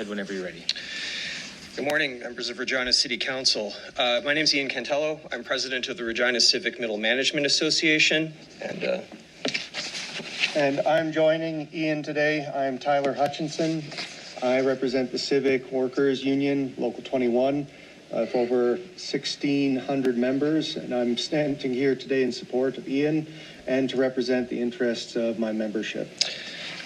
ahead whenever you're ready. Good morning, members of Regina City Council. My name is Ian Cantello. I'm president of the Regina Civic Middle Management Association. And I'm joining Ian today. I'm Tyler Hutchinson. I represent the Civic Workers Union, Local 21, of over 1,600 members. And I'm standing here today in support of Ian and to represent the interests of my membership.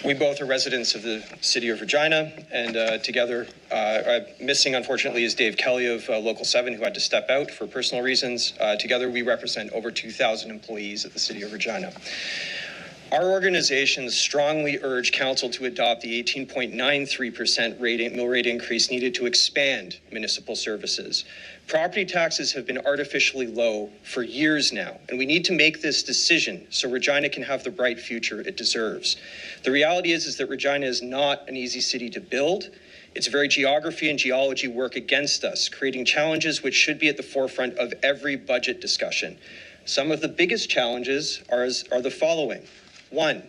We both are residents of the city of Regina, and together, missing unfortunately is Dave Kelly of Local 7, who had to step out for personal reasons. Together we represent over 2,000 employees at the city of Regina. Our organizations strongly urge council to adopt the 18.93% mill rate increase needed to expand municipal services. Property taxes have been artificially low for years now, and we need to make this decision so Regina can have the bright future it deserves. The reality is that Regina is not an easy city to build. Its very geography and geology work against us, creating challenges which should be at the forefront of every budget discussion. Some of the biggest challenges are the following. 1,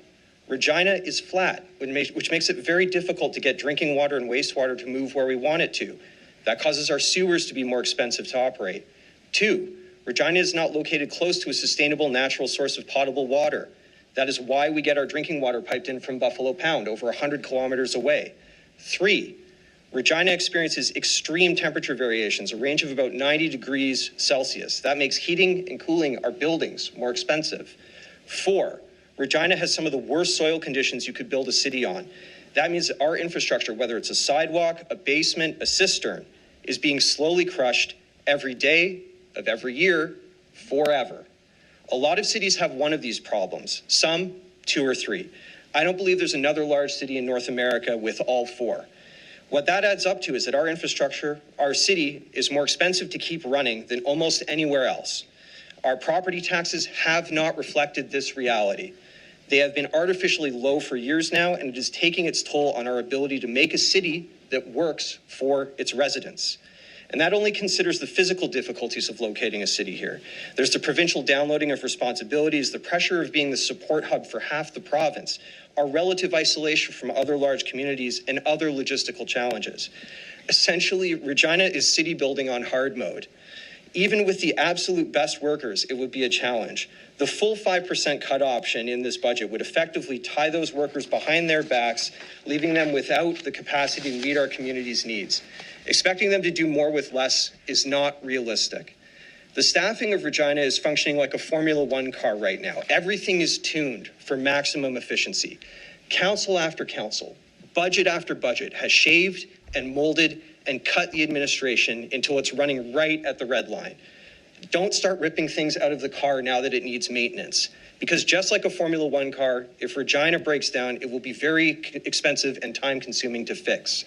Regina is flat, which makes it very difficult to get drinking water and wastewater to move where we want it to. That causes our sewers to be more expensive to operate. 2, Regina is not located close to a sustainable natural source of potable water. That is why we get our drinking water piped in from Buffalo Pound, over 100 kilometers away. 3, Regina experiences extreme temperature variations, a range of about 90 degrees Celsius. That makes heating and cooling our buildings more expensive. 4, Regina has some of the worst soil conditions you could build a city on. That means that our infrastructure, whether it's a sidewalk, a basement, a cistern, is being slowly crushed every day of every year, forever. A lot of cities have one of these problems, some 2 or 3. I don't believe there's another large city in North America with all 4. What that adds up to is that our infrastructure, our city, is more expensive to keep running than almost anywhere else. Our property taxes have not reflected this reality. They have been artificially low for years now, and it is taking its toll on our ability to make a city that works for its residents. And that only considers the physical difficulties of locating a city here. There's the provincial downloading of responsibilities, the pressure of being the support hub for half the province, our relative isolation from other large communities, and other logistical challenges. Essentially, Regina is city building on hard mode. Even with the absolute best workers, it would be a challenge. The full 5% cut option in this budget would effectively tie those workers behind their backs, leaving them without the capacity to meet our community's needs. Expecting them to do more with less is not realistic. The staffing of Regina is functioning like a Formula One car right now. Everything is tuned for maximum efficiency. Council after council, budget after budget has shaved and molded and cut the administration until it's running right at the red line. Don't start ripping things out of the car now that it needs maintenance. Because just like a Formula One car, if Regina breaks down, it will be very expensive and time-consuming to fix.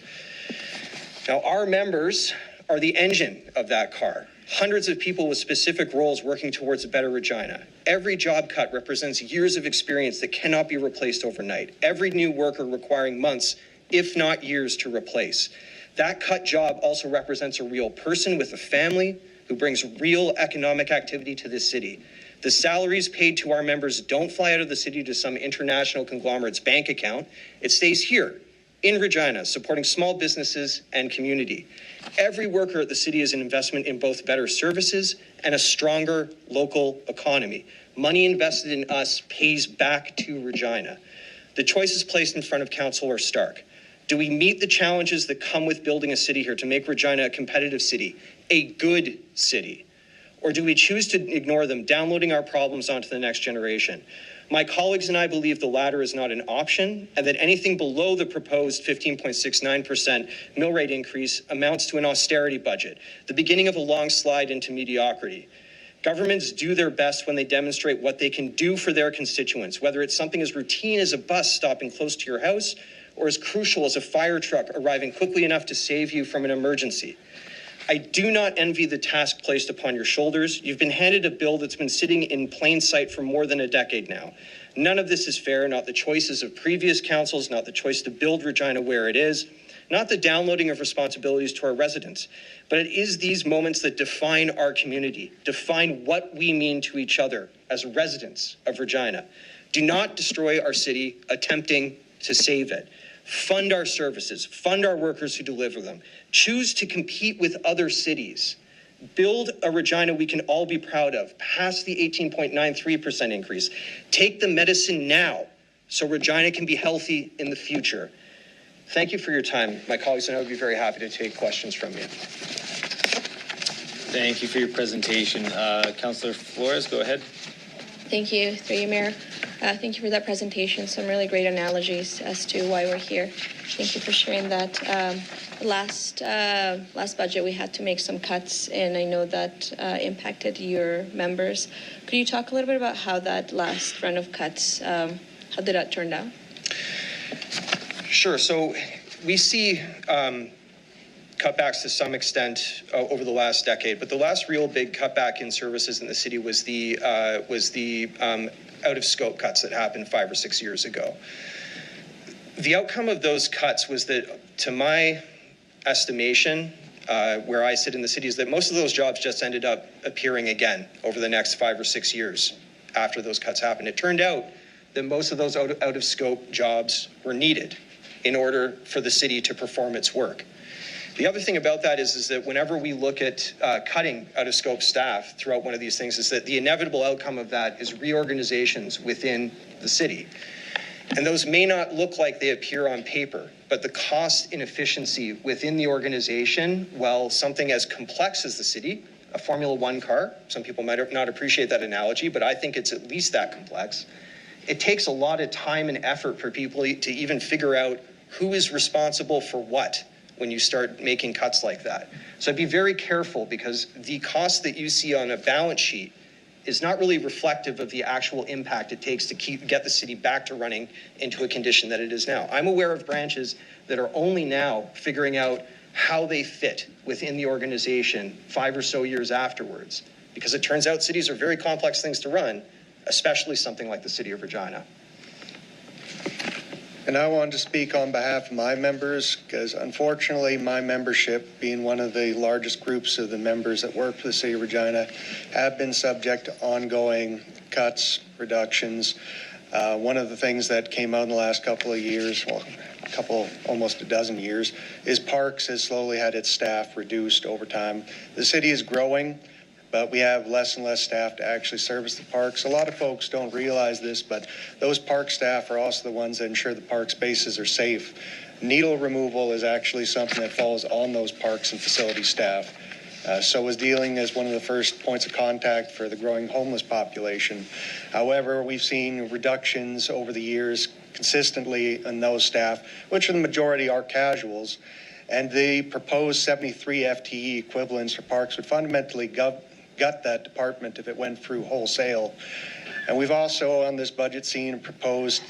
Now, our members are the engine of that car. Hundreds of people with specific roles working towards a better Regina. Every job cut represents years of experience that cannot be replaced overnight. Every new worker requiring months, if not years, to replace. That cut job also represents a real person with a family who brings real economic activity to this city. The salaries paid to our members don't fly out of the city to some international conglomerate's bank account. It stays here in Regina, supporting small businesses and community. Every worker at the city is an investment in both better services and a stronger local economy. Money invested in us pays back to Regina. The choices placed in front of council are stark. Do we meet the challenges that come with building a city here to make Regina a competitive city, a good city? Or do we choose to ignore them, downloading our problems onto the next generation? My colleagues and I believe the latter is not an option, and that anything below the proposed 15.69% mill rate increase amounts to an austerity budget, the beginning of a long slide into mediocrity. Governments do their best when they demonstrate what they can do for their constituents, whether it's something as routine as a bus stopping close to your house, or as crucial as a fire truck arriving quickly enough to save you from an emergency. I do not envy the task placed upon your shoulders. You've been handed a bill that's been sitting in plain sight for more than a decade now. None of this is fair, not the choices of previous councils, not the choice to build Regina where it is, not the downloading of responsibilities to our residents, but it is these moments that define our community, define what we mean to each other as residents of Regina. Do not destroy our city attempting to save it. fund our services, fund our workers who deliver them, choose to compete with other cities, build a Regina we can all be proud of, pass the 18.93% increase, take the medicine now so Regina can be healthy in the future. Thank you for your time. My colleagues and I would be very happy to take questions from you. Thank you for your presentation. Councillor Flores, go ahead. Thank you, through you, Mayor. Thank you for that presentation. Some really great analogies as to why we're here. Thank you for sharing that. Last budget, we had to make some cuts, and I know that impacted your members. Could you talk a little bit about how that last round of cuts, how did that turn out? Sure. So we see cutbacks to some extent over the last decade, but the last real big cutback in services in the city was the out of scope cuts that happened 5 or 6 years ago. The outcome of those cuts was that, to my estimation, where I sit in the city, is that most of those jobs just ended up appearing again over the next 5 or 6 years after those cuts happened. It turned out that most of those out of scope jobs were needed in order for the city to perform its work. The other thing about that is that whenever we look at cutting out of scope staff throughout one of these things, is that the inevitable outcome of that is reorganizations within the city. And those may not look like they appear on paper, but the cost inefficiency within the organization, while something as complex as the city, a Formula One car, some people might not appreciate that analogy, but I think it's at least that complex. It takes a lot of time and effort for people to even figure out who is responsible for what when you start making cuts like that. So I'd be very careful, because the cost that you see on a balance sheet is not really reflective of the actual impact it takes to get the city back to running into a condition that it is now. I'm aware of branches that are only now figuring out how they fit within the organization 5 or so years afterwards, because it turns out cities are very complex things to run, especially something like the city of Regina. And I wanted to speak on behalf of my members, because unfortunately my membership, being one of the largest groups of the members that work for the city of Regina, have been subject to ongoing cuts, reductions. One of the things that came out in the last couple of years, almost a dozen years, is Parks has slowly had its staff reduced over time. The city is growing, but we have less and less staff to actually service the parks. A lot of folks don't realize this, but those park staff are also the ones that ensure the park spaces are safe. Needle removal is actually something that falls on those parks and facility staff. So is dealing as one of the first points of contact for the growing homeless population. However, we've seen reductions over the years consistently in those staff, which in the majority are casuals. And the proposed 73 FTE equivalents for parks would fundamentally gut that department if it went through wholesale. And we've also on this budget seen proposed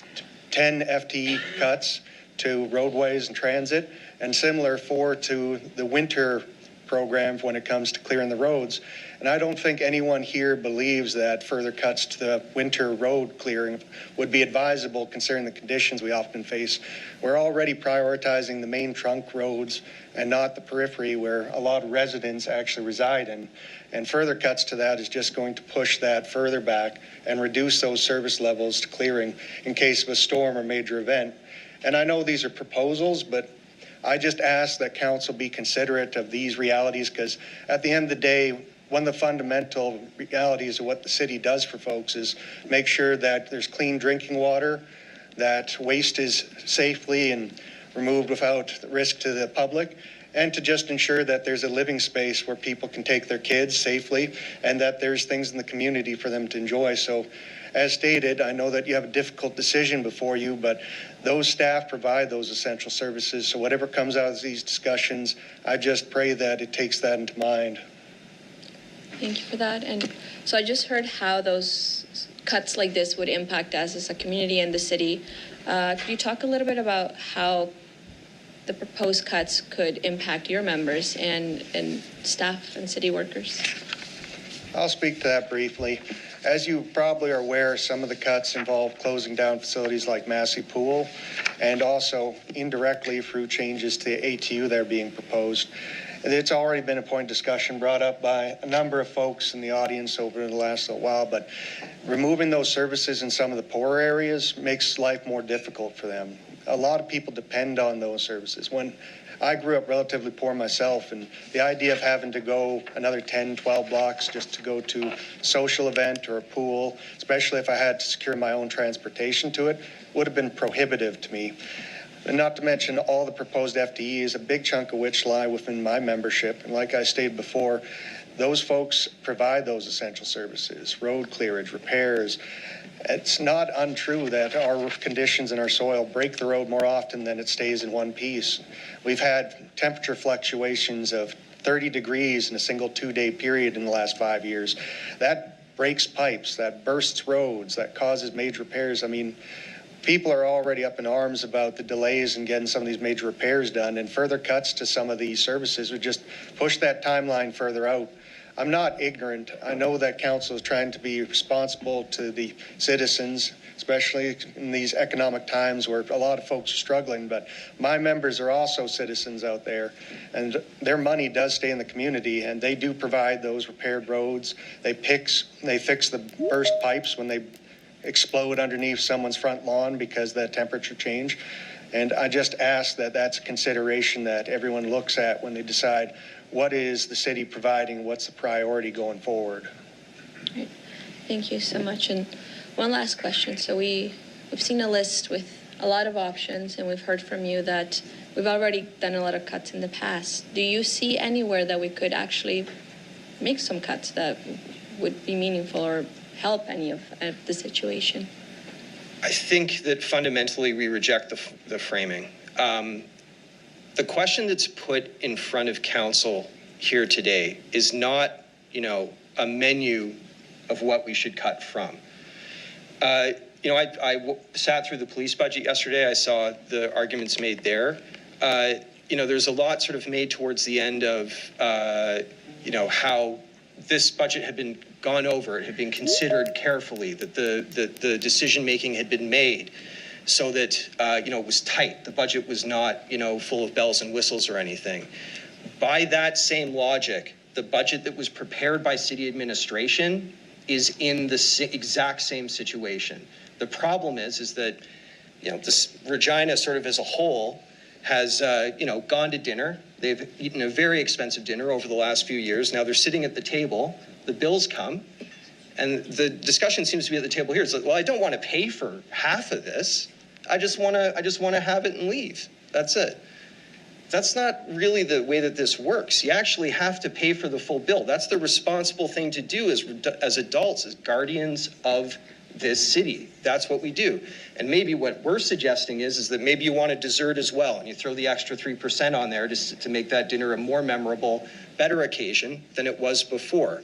10 FTE cuts to roadways and transit, and similar 4 to the winter program when it comes to clearing the roads. And I don't think anyone here believes that further cuts to the winter road clearing would be advisable considering the conditions we often face. We're already prioritizing the main trunk roads and not the periphery where a lot of residents actually reside in. And further cuts to that is just going to push that further back and reduce those service levels to clearing in case of a storm or major event. And I know these are proposals, but I just ask that council be considerate of these realities, because at the end of the day, one of the fundamental realities of what the city does for folks is make sure that there's clean drinking water, that waste is safely and removed without risk to the public, and to just ensure that there's a living space where people can take their kids safely and that there's things in the community for them to enjoy. So as stated, I know that you have a difficult decision before you, but those staff provide those essential services. So whatever comes out of these discussions, I just pray that it takes that into mind. Thank you for that. And so I just heard how those cuts like this would impact us as a community and the city. Could you talk a little bit about how the proposed cuts could impact your members and staff and city workers? I'll speak to that briefly. As you probably are aware, some of the cuts involve closing down facilities like Massey Pool, and also indirectly through changes to the ATU that are being proposed. It's already been a point of discussion brought up by a number of folks in the audience over the last little while, but removing those services in some of the poorer areas makes life more difficult for them. a lot of people depend on those services. When I grew up relatively poor myself, and the idea of having to go another 10, 12 blocks just to go to a social event or a pool, especially if I had to secure my own transportation to it, would have been prohibitive to me. And not to mention all the proposed FTEs, a big chunk of which lie within my membership. And like I stated before, those folks provide those essential services, road clearage, repairs. It's not untrue that our conditions in our soil break the road more often than it stays in one piece. We've had temperature fluctuations of 30 degrees in a single 2-day period in the last 5 years. That breaks pipes, that bursts roads, that causes major repairs. I mean, people are already up in arms about the delays in getting some of these major repairs done, and further cuts to some of these services would just push that timeline further out. I'm not ignorant. I know that council is trying to be responsible to the citizens, especially in these economic times where a lot of folks are struggling, but my members are also citizens out there, and their money does stay in the community, and they do provide those repaired roads. They fix the burst pipes when they explode underneath someone's front lawn because of the temperature change. And I just ask that that's a consideration that everyone looks at when they decide what is the city providing, what's the priority going forward. Right. Thank you so much. And one last question. So we've seen a list with a lot of options, and we've heard from you that we've already done a lot of cuts in the past. Do you see anywhere that we could actually make some cuts that would be meaningful or help any of the situation? I think that fundamentally we reject the framing. The question that's put in front of council here today is not, a menu of what we should cut from. I sat through the police budget yesterday. I saw the arguments made there. There's a lot sort of made towards the end of, how this budget had been gone over, it had been considered carefully, that the decision-making had been made so that, it was tight. The budget was not, full of bells and whistles or anything. By that same logic, the budget that was prepared by city administration is in the exact same situation. The problem is that, this Regina sort of as a whole has, gone to dinner. They've eaten a very expensive dinner over the last few years. Now they're sitting at the table, the bills come, and the discussion seems to be at the table here. It's like, well, I don't want to pay for half of this. I just want to have it and leave. That's it. That's not really the way that this works. You actually have to pay for the full bill. That's the responsible thing to do as adults, as guardians of this city. That's what we do. And maybe what we're suggesting is that maybe you want a dessert as well, and you throw the extra 3% on there to make that dinner a more memorable, better occasion than it was before.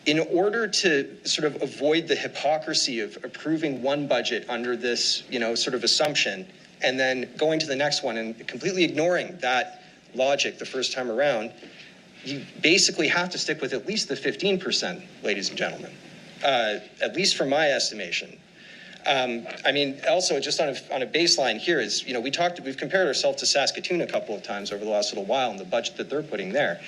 In order to sort of avoid the hypocrisy of approving one budget under this, sort of assumption, and then going to the next one and completely ignoring that logic the first time around, you basically have to stick with at least the 15%, ladies and gentlemen, at least from my estimation. Also just on a baseline here is, we've compared ourselves to Saskatoon a couple of times over the last little while and the budget that they're putting there.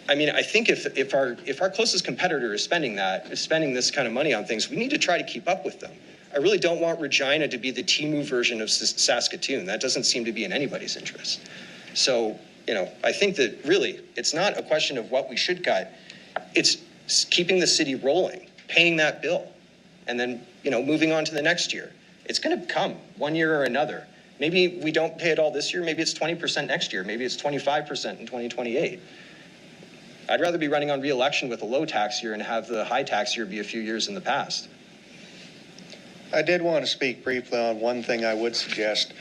I think if our closest competitor is spending this kind of money on things, we need to try to keep up with them. I really don't want Regina to be the Timu version of Saskatoon. That doesn't seem to be in anybody's interest. So, I think that really it's not a question of what we should cut. It's keeping the city rolling, paying that bill, and then, moving on to the next year. It's going to come one year or another. Maybe we don't pay it all this year. Maybe it's 20% next year. Maybe it's 25% in 2028. I'd rather be running on re-election with a low tax year and have the high tax year be a few years in the past. I did want to speak briefly on one thing I would suggest.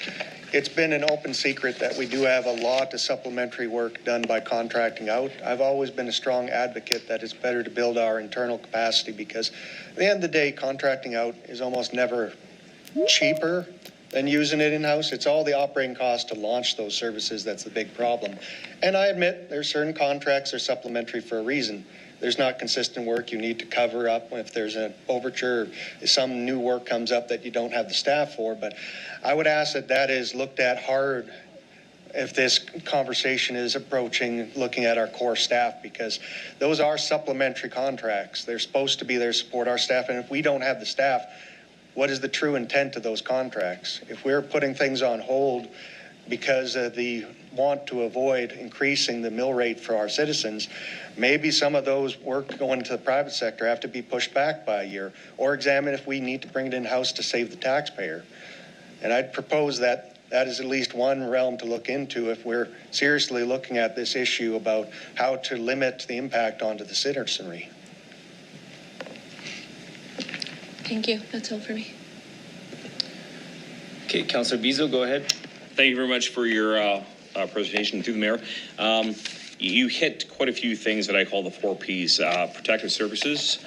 It's been an open secret that we do have a lot of supplementary work done by contracting out. I've always been a strong advocate that it's better to build our internal capacity because at the end of the day, contracting out is almost never cheaper than using it in-house. It's all the operating costs to launch those services that's the big problem. And I admit there's certain contracts are supplementary for a reason. There's not consistent work you need to cover up if there's an overture, if some new work comes up that you don't have the staff for. But I would ask that is looked at hard if this conversation is approaching looking at our core staff, because those are supplementary contracts. They're supposed to be there to support our staff. And if we don't have the staff, what is the true intent of those contracts? If we're putting things on hold because of the want to avoid increasing the mill rate for our citizens, maybe some of those work going to the private sector have to be pushed back by a year, or examine if we need to bring it in-house to save the taxpayer. And I'd propose that that is at least one realm to look into if we're seriously looking at this issue about how to limit the impact onto the citizenry. Thank you. That's all for me. Okay, Councillor Bezo, go ahead. Thank you very much for your presentation through the mayor. You hit quite a few things that I call the 4 Ps, protective services,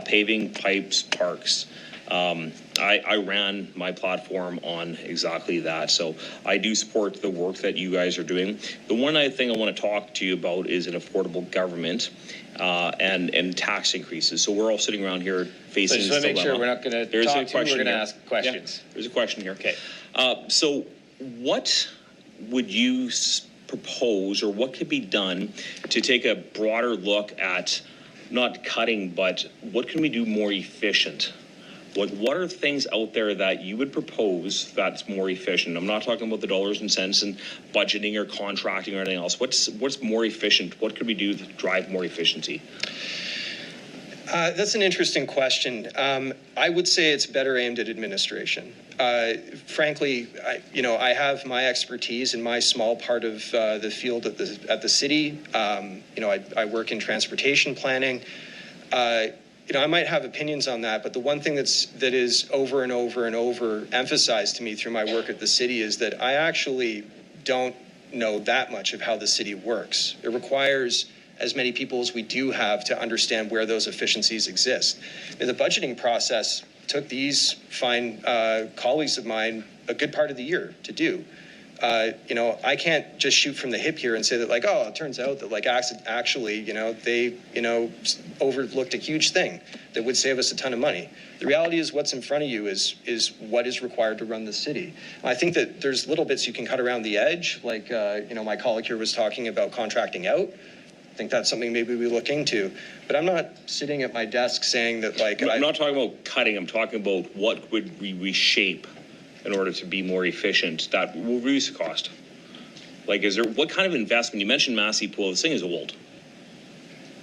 paving, pipes, parks. I ran my platform on exactly that. So I do support the work that you guys are doing. The one thing I want to talk to you about is an affordable government and tax increases. So we're all sitting around here facing So just this want to make sure dilemma. we're not going to There's talk a to you, we're question going to here. ask questions. Yeah, there's a question here. Okay. So what would you propose, or what could be done to take a broader look at not cutting, but what can we do more efficient? What are things out there that you would propose that's more efficient? I'm not talking about the dollars and cents and budgeting or contracting or anything else. What's more efficient? What could we do to drive more efficiency? That's an interesting question. I would say it's better aimed at administration. Frankly, I have my expertise in my small part of the field at the city. I work in transportation planning. I might have opinions on that, but the one thing that is over and over and over emphasized to me through my work at the city is that I actually don't know that much of how the city works. It requires as many people as we do have to understand where those efficiencies exist. The budgeting process took these fine colleagues of mine a good part of the year to do. I can't just shoot from the hip here and say that it turns out that actually, they, overlooked a huge thing that would save us a ton of money. The reality is what's in front of you is what is required to run the city. I think that there's little bits you can cut around the edge. My colleague here was talking about contracting out. I think that's something maybe we look into, but I'm not sitting at my desk saying that I'm not talking about cutting. I'm talking about what would we reshape in order to be more efficient that will reduce the cost. What kind of investment? You mentioned Massey Pool. This thing is old,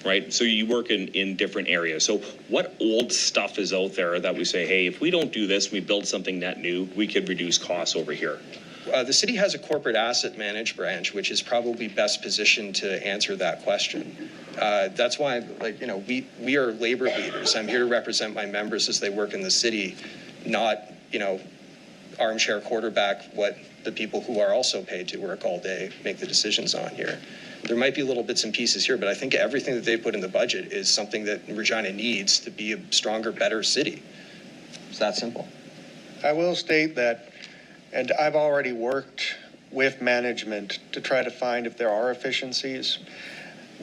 right? So you work in different areas. So what old stuff is out there that we say, hey, if we don't do this, we build something net new, we could reduce costs over here? The city has a corporate asset management branch, which is probably best positioned to answer that question. That's why, we are labor leaders. I'm here to represent my members as they work in the city, not, armchair quarterback what the people who are also paid to work all day make the decisions on here. There might be little bits and pieces here, but I think everything that they put in the budget is something that Regina needs to be a stronger, better city. It's that simple. I will state that, and I've already worked with management to try to find if there are efficiencies,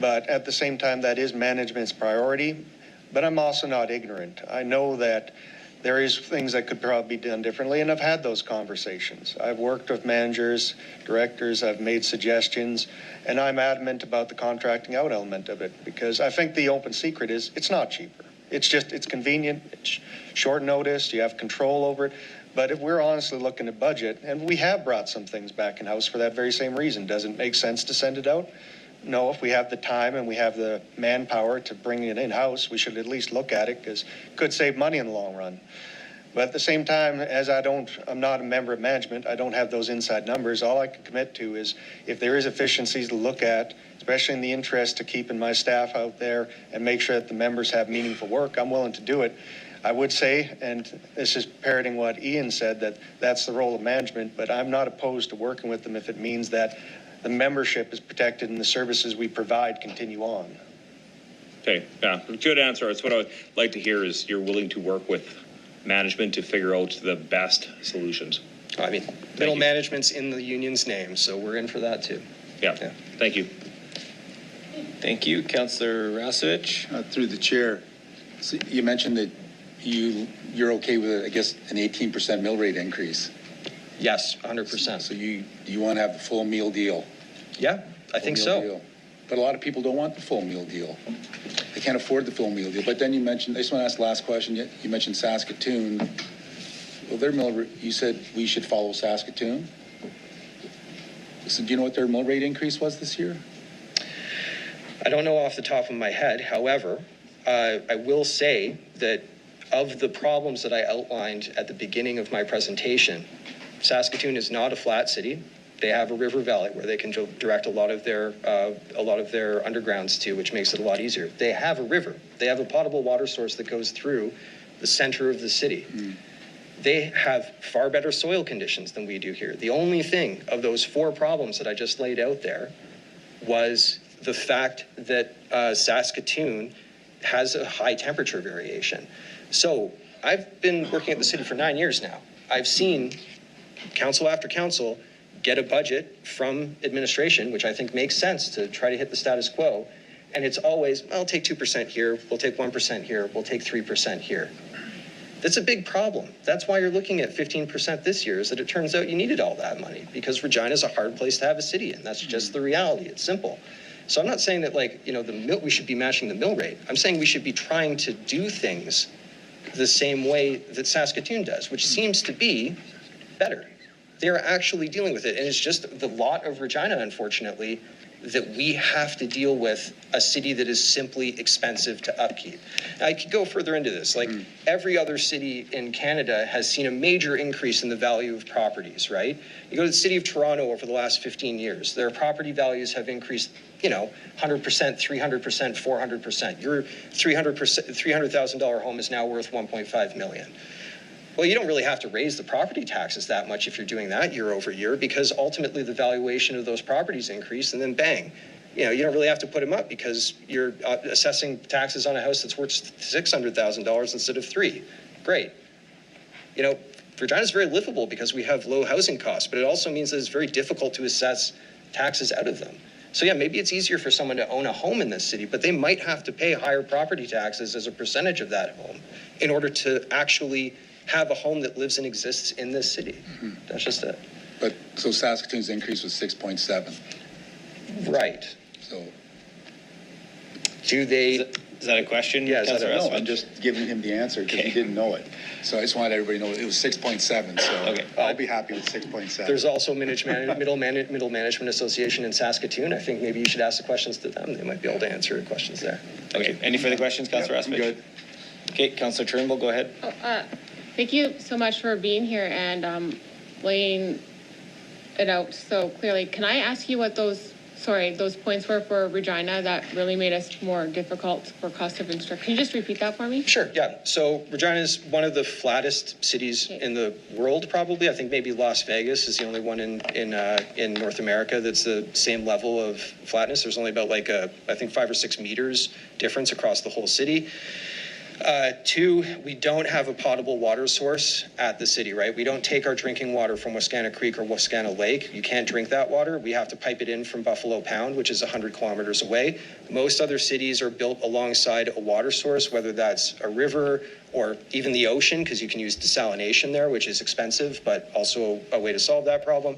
but at the same time, that is management's priority. But I'm also not ignorant. I know that there is things that could probably be done differently, and I've had those conversations. I've worked with managers, directors, I've made suggestions, and I'm adamant about the contracting out element of it, because I think the open secret is it's not cheaper. It's convenient, it's short notice, you have control over it. But if we're honestly looking at budget, and we have brought some things back in-house for that very same reason, does it make sense to send it out? No, if we have the time and we have the manpower to bring it in-house, we should at least look at it, because it could save money in the long run. But at the same time, as I'm not a member of management, I don't have those inside numbers. All I can commit to is if there is efficiencies to look at, especially in the interest of keeping my staff out there and make sure that the members have meaningful work, I'm willing to do it. I would say, and this is parroting what Ian said, that that's the role of management, but I'm not opposed to working with them if it means that the membership is protected and the services we provide continue on. Okay, yeah, good answer. That's what I would like to hear, is you're willing to work with management to figure out the best solutions. I mean, middle management's in the union's name, so we're in for that too. Yeah. Thank you. Thank you. Councillor Rasevich. Through the chair, so you mentioned that you're okay with, I guess, an 18% mill rate increase. Yes, 100%. So you want to have the full meal deal? Yeah, I think so. Deal. But a lot of people don't want the full meal deal. They can't afford the full meal deal. But then you mentioned, I just want to ask the last question, you mentioned Saskatoon Well, you said we should follow Saskatoon. So do you know what their mill rate increase was this year? I don't know off the top of my head. However, I will say that of the problems that I outlined at the beginning of my presentation, Saskatoon is not a flat city. They have a river valley where they can direct a lot of their undergrounds to, which makes it a lot easier. They have a river. They have a potable water source that goes through the center of the city. They have far better soil conditions than we do here. The only thing of those 4 problems that I just laid out there was the fact that Saskatoon has a high temperature variation. So I've been working at the city for 9 years now. I've seen council after council get a budget from administration, which I think makes sense to try to hit the status quo. And it's always, well, take 2% here, we'll take 1% here, we'll take 3% here. That's a big problem. That's why you're looking at 15% this year, is that it turns out you needed all that money because Regina's a hard place to have a city in. That's just the reality. It's simple. So I'm not saying that, like, you know, we should be matching the mill rate. I'm saying we should be trying to do things the same way that Saskatoon does, which seems to be better. They're actually dealing with it. And it's just the lot of Regina, unfortunately, that we have to deal with a city that is simply expensive to upkeep. Now, I could go further into this. Like every other city in Canada has seen a major increase in the value of properties, right? You go to the city of Toronto over the last 15 years, their property values have increased, you know, 100%, 300%, 400%. Your $300,000 home is now worth $1.5 million. Well, you don't really have to raise the property taxes that much if you're doing that year over year, because ultimately the valuation of those properties increase, and then bang, you know, you don't really have to put them up because you're assessing taxes on a house that's worth $600,000 instead of $3. Great. You know, Regina's very livable because we have low housing costs, but it also means that it's very difficult to assess taxes out of them. So yeah, maybe it's easier for someone to own a home in this city, but they might have to pay higher property taxes as a percentage of that home in order to actually have a home that lives and exists in this city. That's just it. But so Saskatoon's increase was 6.7. Right. So do they? Is that a question? Yeah, Councillor no, Esmond? I'm just giving him the answer because he Okay. didn't know it. So I just wanted everybody to know it was 6.7. So Okay. I'll be happy with 6.7. There's also Middle Management Association in Saskatoon. I think maybe you should ask the questions to them. They might be able to answer your questions there. Okay, any further questions, Councillor I'm Esmond? good. Okay, Councillor Turnbull, go ahead. Thank you so much for being here and laying it out so clearly. Can I ask you what those points were for Regina that really made us more difficult for cost of instruction? Can you just repeat that for me? Sure, yeah. So Regina is one of the flattest cities in the world, probably. I think maybe Las Vegas is the only one in North America that's the same level of flatness. There's only about like I think 5 or 6 meters difference across the whole city. 2, we don't have a potable water source at the city, right? We don't take our drinking water from Wascana Creek or Wascana Lake. You can't drink that water. We have to pipe it in from Buffalo Pound, which is 100 kilometers away. Most other cities are built alongside a water source, whether that's a river or even the ocean, because you can use desalination there, which is expensive, but also a way to solve that problem.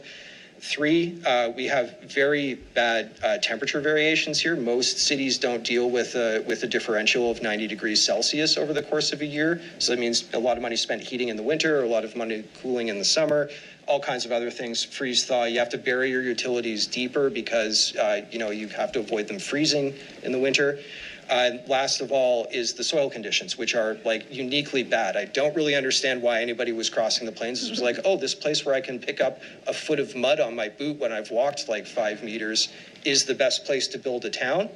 3, we have very bad temperature variations here. Most cities don't deal with a differential of 90 degrees Celsius over the course of a year. So that means a lot of money spent heating in the winter, a lot of money cooling in the summer, all kinds of other things, freeze thaw. You have to bury your utilities deeper because, you have to avoid them freezing in the winter. Last of all is the soil conditions, which are like uniquely bad. I don't really understand why anybody was crossing the plains. It was like, oh, this place where I can pick up a foot of mud on my boot when I've walked like 5 meters is the best place to build a town.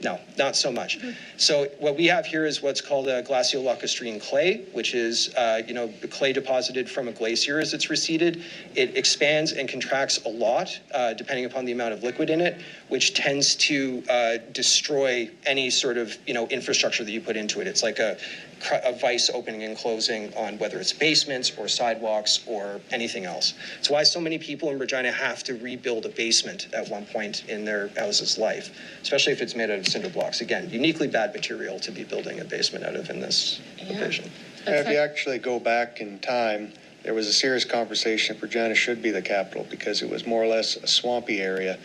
No, not so much. So what we have here is what's called a glaciolacustrine clay, which is, the clay deposited from a glacier as it's receded. It expands and contracts a lot, depending upon the amount of liquid in it, which tends to destroy any sort of, infrastructure that you put into it. It's like a vice opening and closing on whether it's basements or sidewalks or anything else. It's why so many people in Regina have to rebuild a basement at one point in their house's life, especially if it's made out of cinder blocks. Again, uniquely bad material to be building a basement out of in this location. If you actually go back in time, there was a serious conversation if Regina should be the capital because it was more or less a swampy area.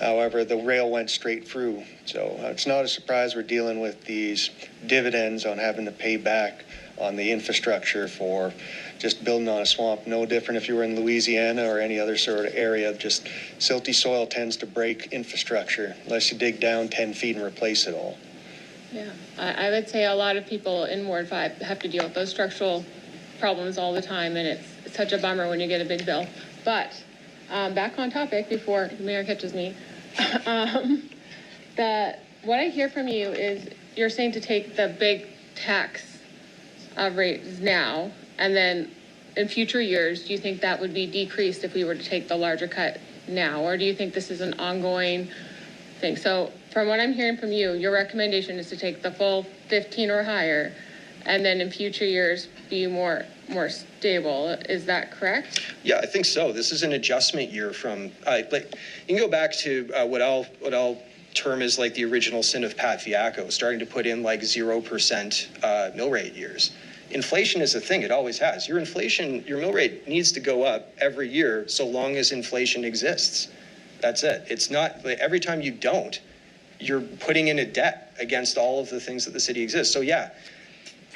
However, the rail went straight through. So it's not a surprise we're dealing with these dividends on having to pay back on the infrastructure for just building on a swamp. No different if you were in Louisiana or any other sort of area. Just silty soil tends to break infrastructure unless you dig down 10 feet and replace it all. Yeah, I would say a lot of people in Ward 5 have to deal with those structural problems all the time, and it's such a bummer when you get a big bill. But back on topic before the mayor catches me, what I hear from you is you're saying to take the big tax rates now, and then in future years, do you think that would be decreased if we were to take the larger cut now, or do you think this is an ongoing thing? So from what I'm hearing from you, your recommendation is to take the full 15 or higher, and then in future years be more stable. Is that correct? Yeah, I think so. This is an adjustment year from, like, you can go back to what I'll term as like the original sin of Pat Fiacco, starting to put in like 0% mill rate years. Inflation is a thing, it always has. Your mill rate needs to go up every year so long as inflation exists. That's it. It's not, like, every time you don't, you're putting in a debt against all of the things that the city exists. So yeah,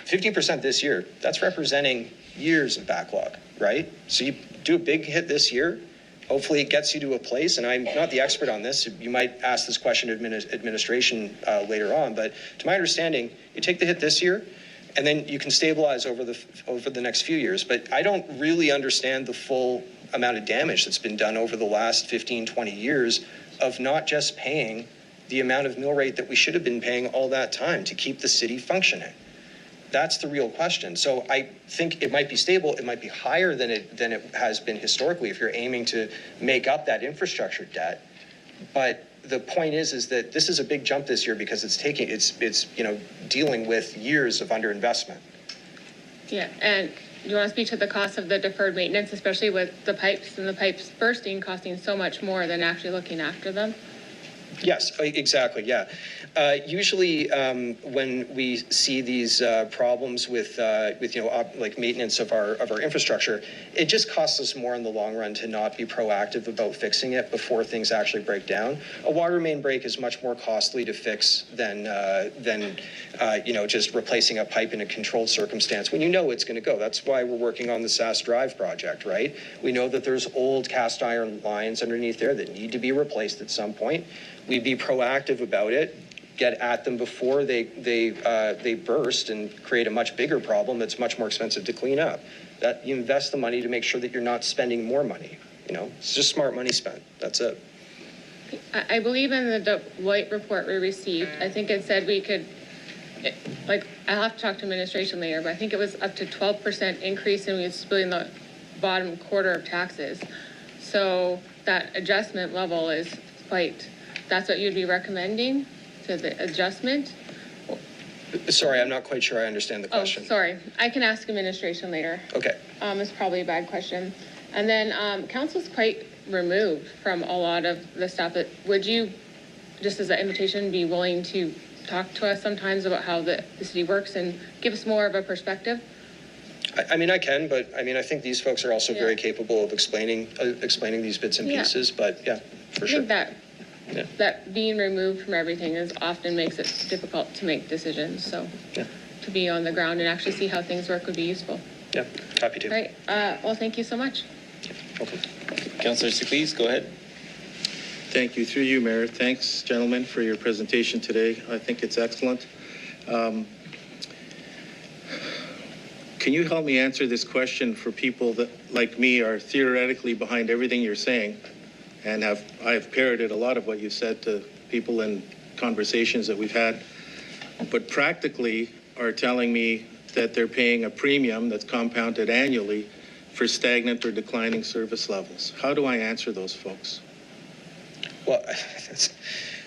15% this year, that's representing years of backlog, right? So you do a big hit this year, hopefully it gets you to a place, and I'm not the expert on this, you might ask this question to administration later on, but to my understanding, you take the hit this year, and then you can stabilize over the next few years. But I don't really understand the full amount of damage that's been done over the last 15, 20 years of not just paying the amount of mill rate that we should have been paying all that time to keep the city functioning. That's the real question. So I think it might be stable. It might be higher than it has been historically if you're aiming to make up that infrastructure debt. But the point is that this is a big jump this year because it's dealing with years of underinvestment. Yeah, and you want to speak to the cost of the deferred maintenance, especially with the pipes and the pipes bursting, costing so much more than actually looking after them? Yes, exactly. Yeah. Usually, when we see these problems with like maintenance of our infrastructure, it just costs us more in the long run to not be proactive about fixing it before things actually break down. A water main break is much more costly to fix than just replacing a pipe in a controlled circumstance when you know it's going to go. That's why we're working on the SAS Drive project, right? We know that there's old cast iron lines underneath there that need to be replaced at some point. We'd be proactive about it, get at them before they burst and create a much bigger problem that's much more expensive to clean up. That you invest the money to make sure that you're not spending more money. It's just smart money spent. That's it. I believe in the Deloitte report we received, I think it said we could, I'll have to talk to administration later, but I think it was up to 12% increase, and we was splitting the bottom quarter of taxes. So that adjustment level is that's what you'd be recommending to the adjustment? Sorry, I'm not quite sure I understand the question. Oh, sorry. I can ask administration later. Okay. It's probably a bad question. And then council's quite removed from a lot of the stuff. Would you, just as an invitation, be willing to talk to us sometimes about how the city works and give us more of a perspective? I mean, I can, but I think these folks are also very capable of explaining these bits and pieces. But yeah, for sure. I think that being removed from everything often makes it difficult to make decisions. So to be on the ground and actually see how things work would be useful. Yeah, happy to. All right. Well, thank you so much. Okay. Councillor Siklees, go ahead. Thank you. Through you, Mayor. Thanks, gentlemen, for your presentation today. I think it's excellent. Can you help me answer this question for people that, like me, are theoretically behind everything you're saying, and I've parroted a lot of what you said to people in conversations that we've had, but practically are telling me that they're paying a premium that's compounded annually for stagnant or declining service levels? How do I answer those folks? Well,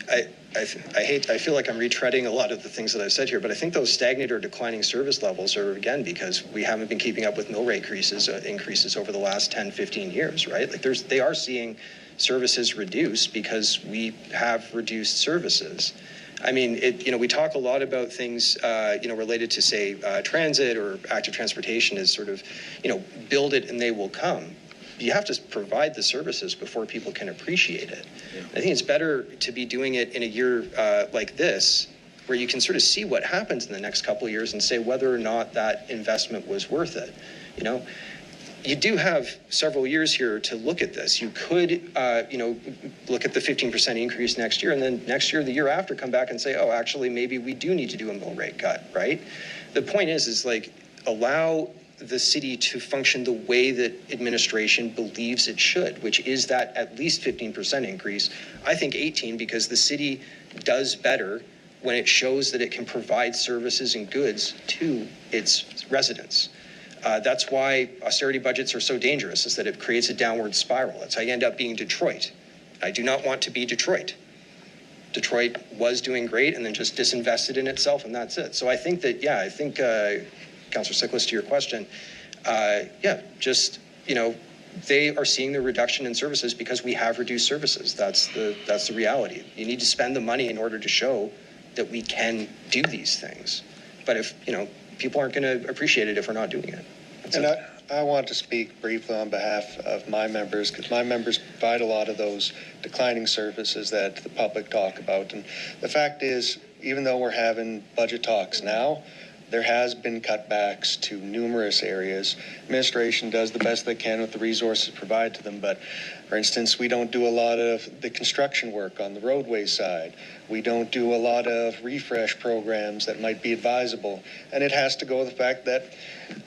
I feel like I'm retreading a lot of the things that I've said here, but I think those stagnant or declining service levels are, again, because we haven't been keeping up with mill rate increases over the last 10, 15 years, right? Like they are seeing services reduce because we have reduced services. I mean, we talk a lot about things, related to, say, transit or active transportation as sort of, build it and they will come. You have to provide the services before people can appreciate it. Yeah. I think it's better to be doing it in a year like this, where you can sort of see what happens in the next couple of years and say whether or not that investment was worth it. You know, you do have several years here to look at this. You could, you know, look at the 15% increase next year, and then next year, the year after, come back and say, oh, actually, maybe we do need to do a mill rate cut, right? The point is like, allow the city to function the way that administration believes it should, which is that at least 15% increase. I think 18, because the city does better when it shows that it can provide services and goods to its residents. That's why austerity budgets are so dangerous, is that it creates a downward spiral. That's how you end up being Detroit. I do not want to be Detroit. Detroit was doing great and then just disinvested in itself, and that's it. So I think that, yeah, I think, Councillor Siklis, to your question, yeah, just, you know, they are seeing the reduction in services because we have reduced services. That's the reality. You need to spend the money in order to show that we can do these things. But if, you know, people aren't going to appreciate it if we're not doing it. And I want to speak briefly on behalf of my members, because my members provide a lot of those declining services that the public talk about. And the fact is, even though we're having budget talks now, there has been cutbacks to numerous areas. Administration does the best they can with the resources provided to them, but for instance, we don't do a lot of the construction work on the roadway side. We don't do a lot of refresh programs that might be advisable. And it has to go with the fact that,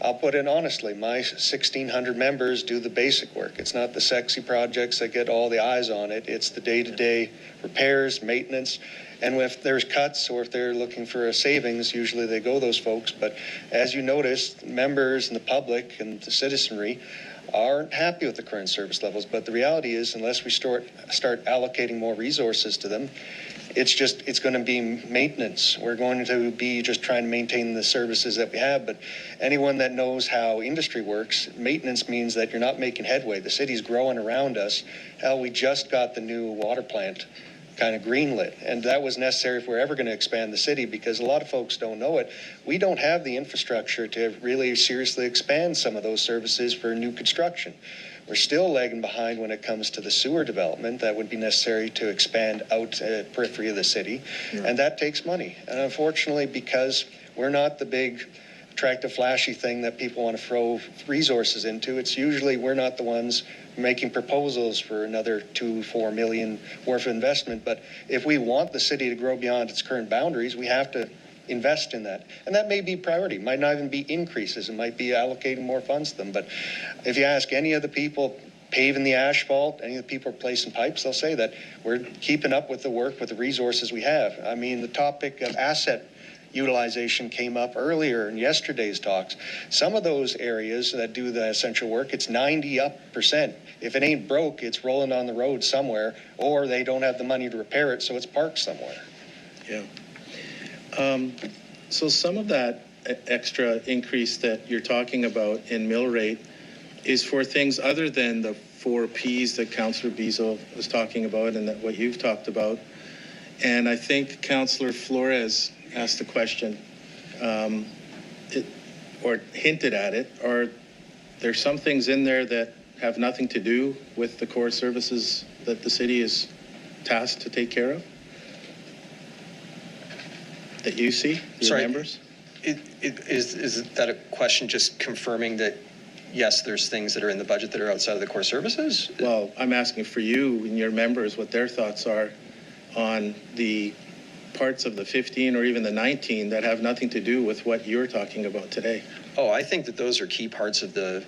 I'll put it honestly, my 1,600 members do the basic work. It's not the sexy projects that get all the eyes on it. It's the day-to-day repairs, maintenance. And if there's cuts or if they're looking for a savings, usually they go those folks. But as you notice, members and the public and the citizenry aren't happy with the current service levels. But the reality is, unless we start allocating more resources to them, it's going to be maintenance. We're going to be just trying to maintain the services that we have. But anyone that knows how industry works, maintenance means that you're not making headway. The city's growing around us. Hell, we just got the new water plant kind of greenlit, and that was necessary if we're ever going to expand the city, because a lot of folks don't know it. We don't have the infrastructure to really seriously expand some of those services for new construction. We're still lagging behind when it comes to the sewer development that would be necessary to expand out to the periphery of the city, and that takes money. And unfortunately, because we're not the big attractive, flashy thing that people want to throw resources into, it's usually we're not the ones making proposals for another $2-4 million worth of investment. But if we want the city to grow beyond its current boundaries, we have to invest in that. And that may be priority. It might not even be increases. It might be allocating more funds to them. But if you ask any of the people paving the asphalt, any of the people replacing pipes, they'll say that we're keeping up with the work with the resources we have. I mean, the topic of asset utilization came up earlier in yesterday's talks. Some of those areas that do the essential work, it's 90%. If it ain't broke, it's rolling on the road somewhere, or they don't have the money to repair it, so it's parked somewhere. Yeah. So some of that extra increase that you're talking about in mill rate is for things other than the 4 Ps that Councillor Beazle was talking about and that what you've talked about. And I think Councillor Flores asked the question, or hinted at it. Are there some things in there that have nothing to do with the core services that the city is tasked to take care of? That you see, your members? Is that a question just confirming that, yes, there's things that are in the budget that are outside of the core services? Well, I'm asking for you and your members what their thoughts are on the parts of the 15 or even the 19 that have nothing to do with what you're talking about today. Oh, I think that those are key parts of the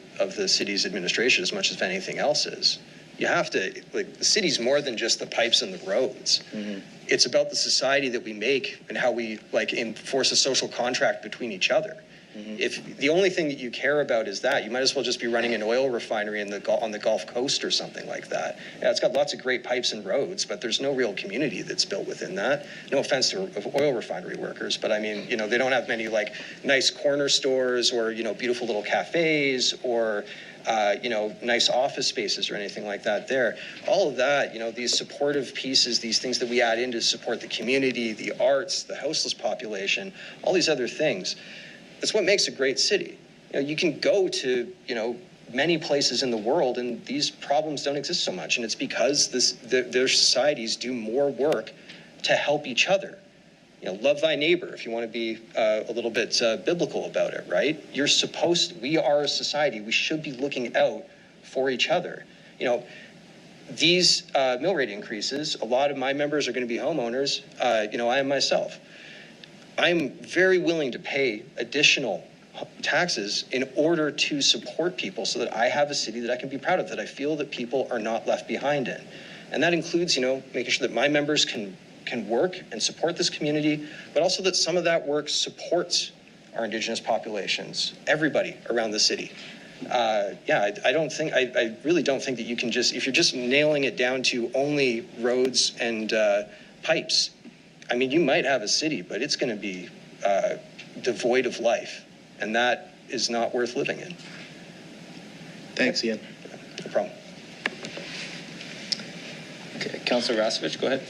city's administration as much as anything else is. You have to, like, the city's more than just the pipes and the roads. Mm-hmm. It's about the society that we make and how we, like, enforce a social contract between each other. Mm-hmm. If the only thing that you care about is that, you might as well just be running an oil refinery on the Gulf Coast or something like that. Yeah, it's got lots of great pipes and roads, but there's no real community that's built within that. No offense to oil refinery workers, but I mean, you know, they don't have many like nice corner stores or, you know, beautiful little cafes or, you know, nice office spaces or anything like that there. All of that, you know, these supportive pieces, these things that we add in to support the community, the arts, the houseless population, all these other things. That's what makes a great city. You know, you can go to, you know, many places in the world and these problems don't exist so much. And it's because their societies do more work to help each other. love thy neighbor, if you want to be a little bit biblical about it, right? We are a society, we should be looking out for each other. These mill rate increases, a lot of my members are going to be homeowners. I am myself. I'm very willing to pay additional taxes in order to support people so that I have a city that I can be proud of, that I feel that people are not left behind in. And that includes, making sure that my members can work and support this community, but also that some of that work supports our Indigenous populations, everybody around the city. I really don't think that you can if you're just nailing it down to only roads and pipes, you might have a city, but it's going to be devoid of life. And that is not worth living in. Thanks, Ian. No problem. Okay, Councillor Rasevich, go ahead.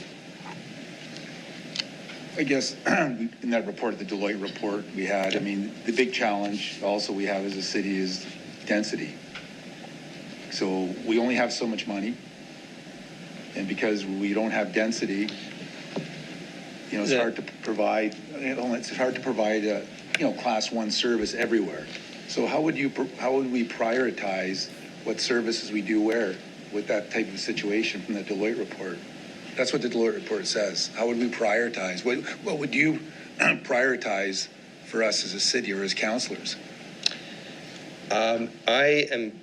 I guess in that report, the Deloitte report we had, the big challenge also we have as a city is density. So we only have so much money. And because we don't have density, it's hard to provide, class 1 service everywhere. So how would we prioritize what services we do where with that type of situation from the Deloitte report? That's what the Deloitte report says. How would we prioritize? What would you prioritize for us as a city or as councillors? I am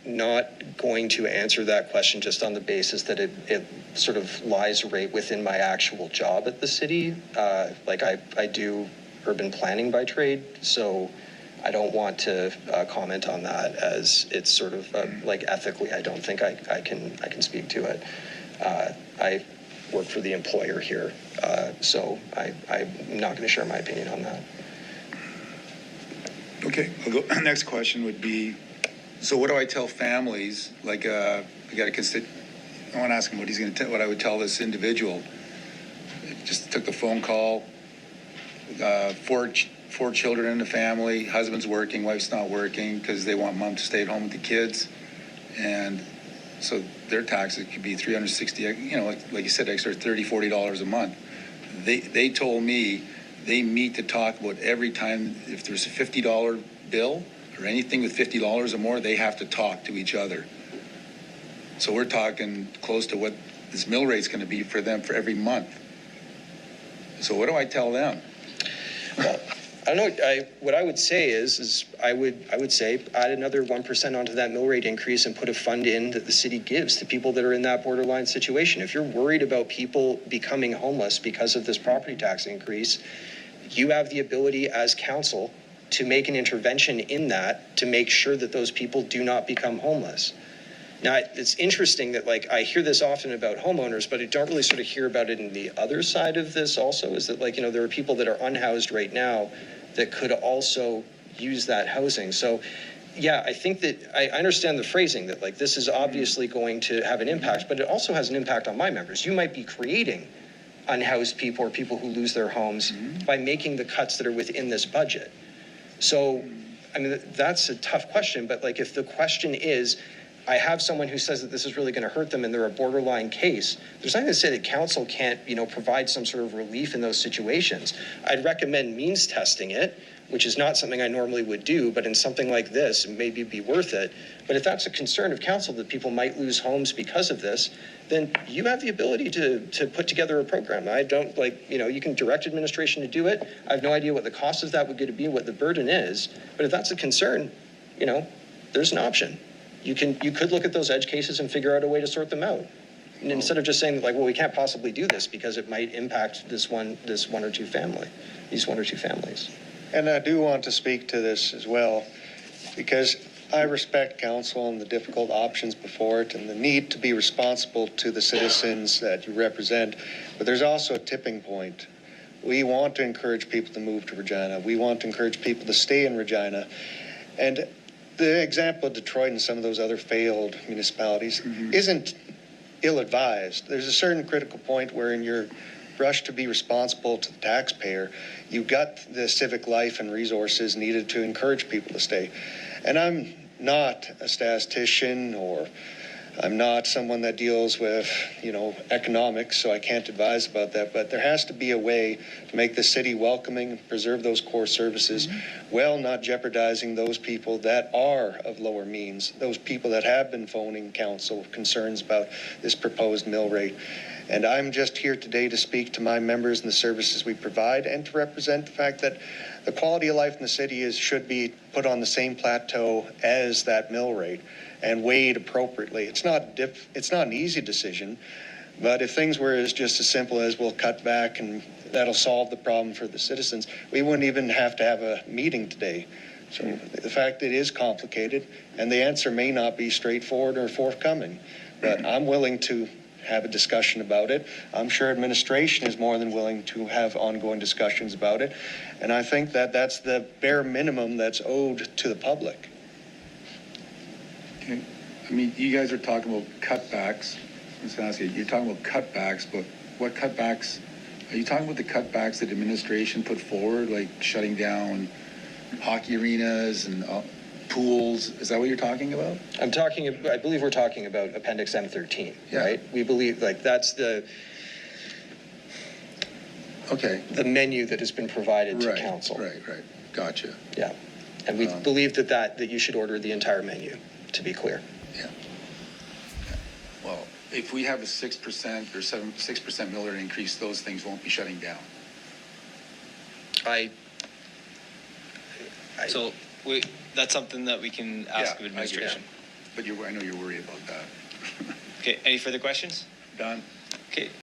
not going to answer that question just on the basis that it sort of lies right within my actual job at the city. I do urban planning by trade, so I don't want to comment on that, as it's sort of ethically, I don't think I can speak to it. I work for the employer here, so I'm not going to share my opinion on that. Okay, I'll go. Next question would be, so what do I tell families? I want to ask him what I would tell this individual. Just took the phone call. Four children in the family. Husband's working, wife's not working because they want mom to stay at home with the kids, and so their taxes could be $360. Like you said, extra $30-40 a month. They told me they meet to talk about every time if there's a $50 bill or anything with $50 or more, they have to talk to each other. So we're talking close to what this mill rate's going to be for them for every month. So what do I tell them? Well, I don't know. What I would say is I would say add another 1% onto that mill rate increase and put a fund in that the city gives to people that are in that borderline situation. If you're worried about people becoming homeless because of this property tax increase, you have the ability as council to make an intervention in that to make sure that those people do not become homeless. Now, it's interesting that I hear this often about homeowners, but I don't really sort of hear about it in the other side of this also, is that there are people that are unhoused right now that could also use that housing. So yeah, I think that I understand the phrasing that this is obviously going to have an impact, but it also has an impact on my members. You might be creating unhoused people or people who lose their homes by making the cuts that are within this budget. So, that's a tough question, but if the question is, I have someone who says that this is really going to hurt them and they're a borderline case, there's nothing to say that council can't, provide some sort of relief in those situations. I'd recommend means testing it, which is not something I normally would do, but in something like this, maybe it'd be worth it. But if that's a concern of council that people might lose homes because of this, then you have the ability to put together a program. I don't you can direct administration to do it. I have no idea what the cost of that would be, what the burden is. But if that's a concern, there's an option. You could look at those edge cases and figure out a way to sort them out. And instead of just saying we can't possibly do this because it might impact these one or two families. And I do want to speak to this as well, because I respect council and the difficult options before it and the need to be responsible to the citizens that you represent. But there's also a tipping point. We want to encourage people to move to Regina. We want to encourage people to stay in Regina. And the example of Detroit and some of those other failed municipalities isn't ill-advised. There's a certain critical point where in your rush to be responsible to the taxpayer, you've got the civic life and resources needed to encourage people to stay. And I'm not a statistician or I'm not someone that deals with, economics, so I can't advise about that. But there has to be a way to make the city welcoming, preserve those core services, while not jeopardizing those people that are of lower means, those people that have been phoning council concerns about this proposed mill rate. And I'm just here today to speak to my members and the services we provide, and to represent the fact that the quality of life in the city should be put on the same plateau as that mill rate and weighed appropriately. It's not an easy decision, but if things were just as simple as we'll cut back and that'll solve the problem for the citizens, we wouldn't even have to have a meeting today. So the fact that it is complicated, and the answer may not be straightforward or forthcoming, but I'm willing to have a discussion about it. I'm sure administration is more than willing to have ongoing discussions about it. And I think that that's the bare minimum that's owed to the public. Okay. I mean, you guys are talking about cutbacks. I was going to ask you, you're talking about cutbacks, but what cutbacks? Are you talking about the cutbacks that administration put forward, like shutting down hockey arenas and pools? Is that what you're talking about? I believe we're talking about Appendix M13, Yeah. right? We believe that's the Okay. menu that has been provided to Right, council. right. Gotcha. Yeah. And we believe that you should order the entire menu, to be clear. Yeah. Well, if we have a 6% or 6% mill rate increase, those things won't be shutting down. So that's something that we can ask of Yeah, administration. But I know you're worried about that. Okay, any further questions? Done. Okay,